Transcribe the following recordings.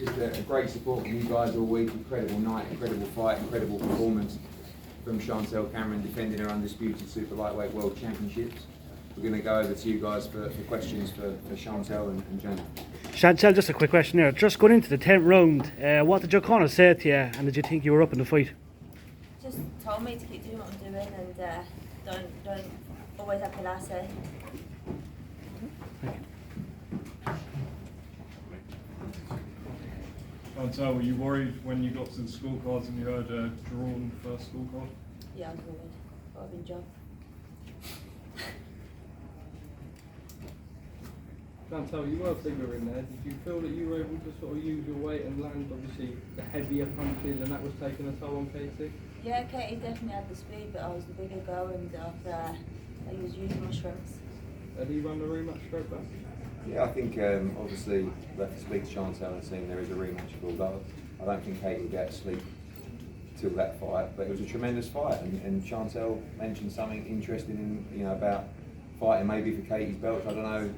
just a great support from you guys all week. Incredible night, incredible fight, incredible performance from Chantel Cameron defending her undisputed super lightweight world championships. We're going to go over to you guys for questions for Chantel and Jenna. Chantel, just a quick question there. Just going into the 10th round, what did your corner say to you, and did you think you were up in the fight? Just told me to keep doing what I'm doing and don't always have the last say. Chantel, were you worried when you got to the scorecards and you heard a drawn first scorecard? Yeah, I was worried, but I've been job. Chantel, you were bigger in there. Did you feel that you were able to sort of use your weight and land obviously the heavier punches, and that was taking a toll on Katie? Yeah, Katie definitely had the speed, but I was the bigger girl and I was using my strengths. Had he run the rematch straight back? Yeah, I think obviously we'll have to speak to Chantel and see if there is a rematch called up. I don't think Katie will get to sleep till that fight, but it was a tremendous fight, and Chantel mentioned something interesting in, about fighting maybe for Katie's belts. I don't know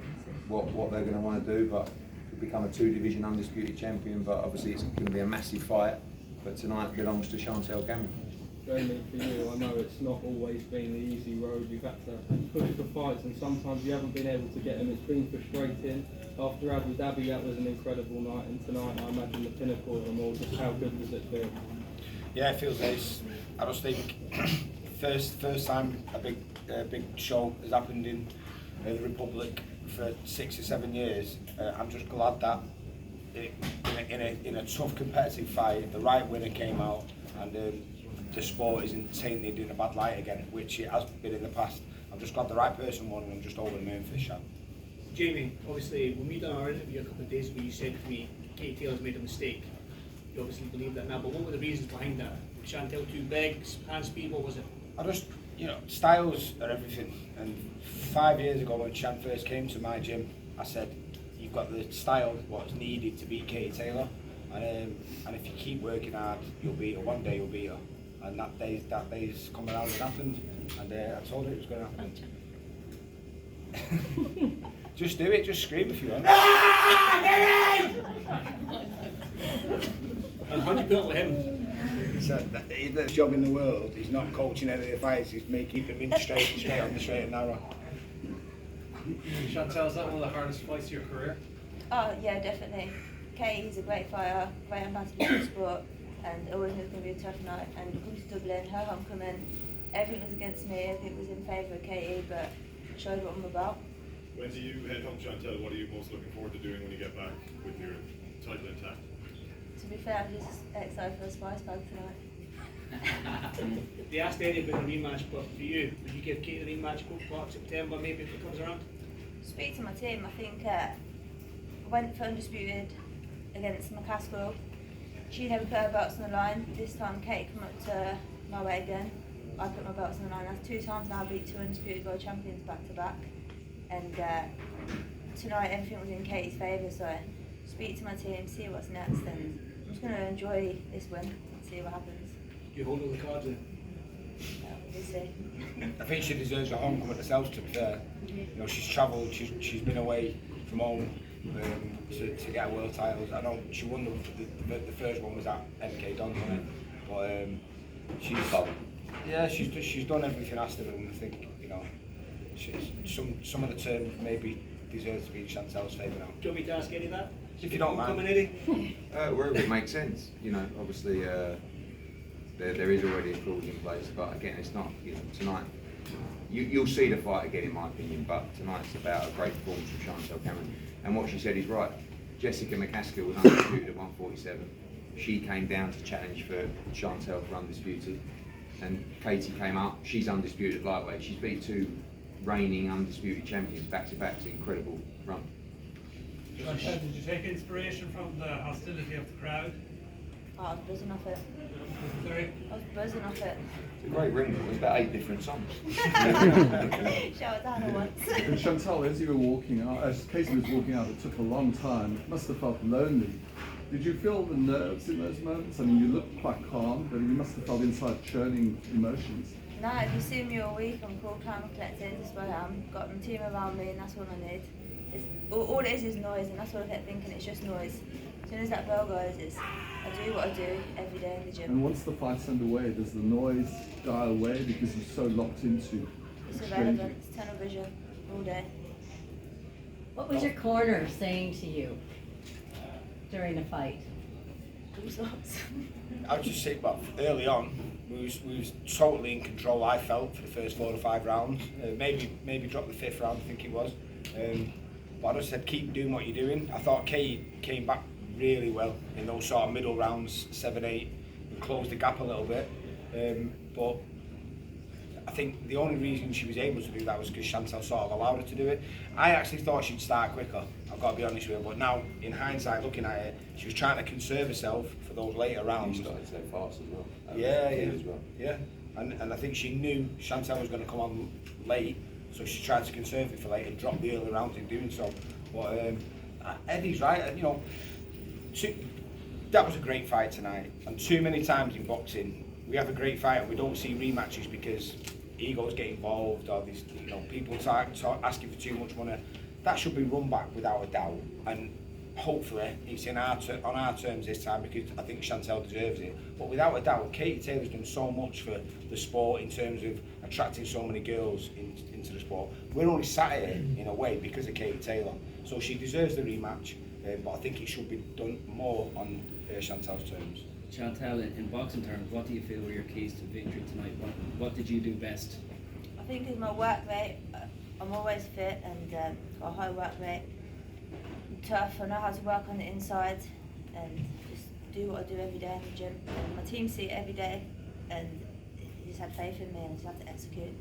what they're going to want to do, but to become a 2-division undisputed champion, but obviously it's going to be a massive fight, but tonight belongs to Chantel Cameron. Jamie, for you, I know it's not always been the easy road. You've had to push for fights and sometimes you haven't been able to get them. It's been frustrating. After Abu Dhabi, that was an incredible night, and tonight I imagine the pinnacle of them all. Just how good does it feel? Yeah, it feels nice. I just think first time a big show has happened in the Republic for 6 or 7 years. I'm just glad that in a tough competitive fight, the right winner came out, and the sport isn't tainted in a bad light again, which it has been in the past. I'm just glad the right person won, and I'm just over the moon for this shot. Jamie, obviously, when we done our interview a couple of days ago, you said to me, Katie Taylor's made a mistake. You obviously believe that now, but what were the reasons behind that? Chantel too big, hand speed, what was it? I just, styles are everything. And 5 years ago when Chan first came to my gym, I said, you've got the style, what's needed to beat Katie Taylor. And if you keep working hard, you'll beat her. One day you'll beat her. And that day's come around and happened. And I told her it was going to happen. Just do it, just scream if you want. And how do you put up with him? So he's the best job in the world. He's not coaching any of the fights, he's keeping them in straight on the straight and narrow. Chantel, is that one of the hardest fights of your career? Oh yeah, definitely. Katie's a great fighter, great ambassador for the sport, and it always knew it was going to be a tough night. And we come to Dublin, her homecoming, everything was against me, everything was in favour of Katie, but showed what I'm about. When do you head home, Chantel? What are you most looking forward to doing when you get back with your title intact? To be fair, I'm just excited for a spice bag tonight. They asked Eddie about a rematch, but for you, would you give Katie a rematch, go for September, maybe if it comes around? Speak to my team, I think I went for undisputed against McCaskill. She never put her belts on the line. This time Katie came up to my way again. I put my belts on the line. That's 2 times now I beat 2 undisputed world champions back to back. And tonight everything was in Katie's favour, so speak to my team, see what's next, and I'm just going to enjoy this win and see what happens. Do you hold all the cards in? We'll see. I think she deserves a homecoming herself, to be fair. She's travelled, she's been away from home to get her world titles. I know she won the first one was at MK Dons, wasn't it? But she's done everything asked of her, and I think some of the terms maybe deserve to be in Chantel's favour now. Do you want me to ask Eddie that? If you don't mind. Coming, Eddie? Wherever it makes sense, obviously there is already a clause in place, but again, it's not, tonight. You'll see the fight again, in my opinion, but tonight's about a great performance from Chantel Cameron. And what she said is right. Jessica McCaskill was undisputed at 147. She came down to challenge for Chantel for undisputed. And Katie came up, she's undisputed at lightweight. She's beat 2 reigning undisputed champions back to back. It's an incredible run. Chantel, did you take inspiration from the hostility of the crowd? Oh, I was buzzing off it. Sorry? I was buzzing off it. It's a great ring, there's about 8 different songs. Shout it down at once. And Chantal, as you were walking out, as Katie was walking out, it took a long time. It must have felt lonely. Did you feel the nerves in those moments? I mean, you looked quite calm, but you must have felt inside churning emotions. No, if you see me all week, I'm cool, calm and collected, that's where I am. Got my team around me and that's all I need. All it is noise, and that's what I kept thinking, it's just noise. soon as that bell goes, it's I do what I do every day in the gym. And once the fight's underway, does the noise die away because you're so locked into It's exchanging? irrelevant. It's tunnel vision all day. What was your corner saying to you during the fight? All sorts. I would just say, well, early on, we was totally in control. I felt for the first 4 or 5 rounds, maybe dropped the 5th round, I think it was. But I just said, keep doing what you're doing. I thought Kate came back really well in those sort of middle rounds, 7, 8, and closed the gap a little bit. But I think the only reason she was able to do that was because Chantel sort of allowed her to do it. I actually thought she'd start quicker, I've got to be honest with you, but now in hindsight looking at it, she was trying to conserve herself for those later rounds. You started so fast as well. That was Yeah, key yeah, as well. yeah. And I think she knew Chantel was going to come on late, so she tried to conserve it for late and drop the early rounds in doing so. But Eddie's right, you know, that was a great fight tonight, and too many times in boxing we have a great fight and we don't see rematches because egos get involved or these, you know, people asking for too much money. That should be run back without a doubt, and hopefully it's on our terms this time because I think Chantel deserves it. But without a doubt, Katie Taylor's done so much for the sport in terms of attracting so many girls into the sport. We're only sat here in a way because of Katie Taylor, so she deserves the rematch. But I think it should be done more on Chantel's terms. Chantel, in boxing terms, what do you feel were your keys to victory tonight? What did you do best? I think it's my work rate. I'm always fit and got a high work rate. I'm tough. I know how to work on the inside and just do what I do every day in the gym. And my team see it every day, and they just had faith in me and I just have to execute.